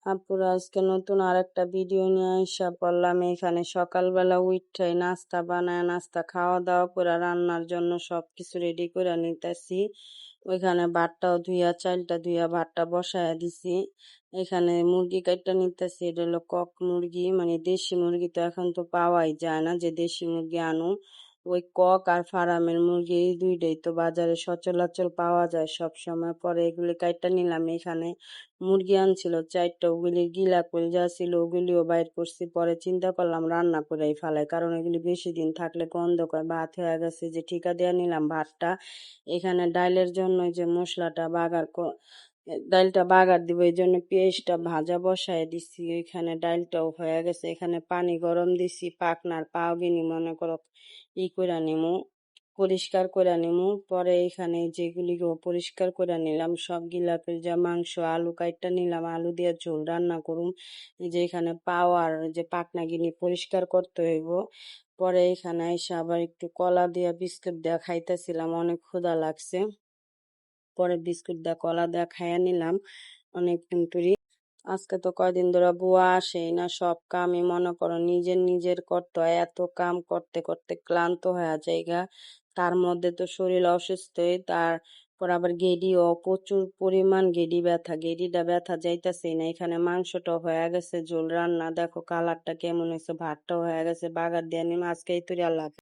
আপুরা আজকে নতুন আরেকটা ভিডিও নিয়ে আইসা পড়লাম। এখানে সকালবেলা উইঠাই নাস্তা বানায় নাস্তা খাওয়া দাওয়া করে রান্নার জন্য সবকিছু রেডি করে নিতেছি। ওইখানে ভাতটাও ধুইয়া চালটা ধুইয়া ভাতটা বসায়া দিছি। এখানে মুরগি কাটটা নিতেছি, এটা হলো কক মুরগি, মানে দেশি মুরগি তো এখন তো পাওয়াই যায় না, যে দেশি মুরগি আনু। ওই কক আর ফার্মের মুরগি এই দুইটাই তো বাজারে সচরাচর পাওয়া যায় সব সময়। পরে এগুলি কাইটটা নিলাম। এখানে মুরগি আনছিল 4টা, ওগুলি গিলা কইলজা ছিল, ওগুলিও বাইর করছি। পরে চিন্তা করলাম রান্না করেই ফেলাই, কারণ এগুলি বেশি দিন থাকলে গন্ধ করে। ভাত হয়ে গেছে, যে ঠিকা দেয়া নিলাম ভাতটা। এখানে ডাইলের জন্য যে মশলাটা ডাইলটা বাগার দিব, এই জন্য পেঁয়াজটা ভাজা বসায় দিছি। এখানে ডাইলটাও হয়ে গেছে, এখানে পানি গরম দিছি। পাকনার পাও গিনি মনে করো করে নিমু, পরিষ্কার করে নিমু। পরে এখানে যেগুলি পরিষ্কার করে নিলাম সবগুলা, যা মাংস আলু কাইটটা নিলাম, আলু দিয়ে ঝোল রান্না করুম। এই যে এখানে পাও আর যে পাকনা গিনি পরিষ্কার করতে হইব। পরে এখানে এসে আবার একটু কলা দিয়া বিস্কুট দিয়া খাইতেছিলাম, অনেক ক্ষুধা লাগছে। পরে বিস্কুট দিয়া কলা দিয়া খাইয়া নিলাম অনেক টুনটুরি। আজকে তো কয়দিন ধরে বুয়া আসেই না, সব কামই মনে করো নিজের নিজের করতে হয়। এত কাম করতে করতে ক্লান্ত হয়ে যায়গা। তার মধ্যে তো শরীর অসুস্থই, তারপর আবার গেডিও প্রচুর পরিমাণ গেডি ব্যথা, গেডিটা ব্যথা যাইতাছেই না। এখানে মাংসটাও হয়ে গেছে, ঝোল রান্না দেখো কালারটা কেমন হয়েছে, ভাতটাও হয়ে গেছে, বাগার দিয়ে নিম। আজকে এই তুই আল্লাহ।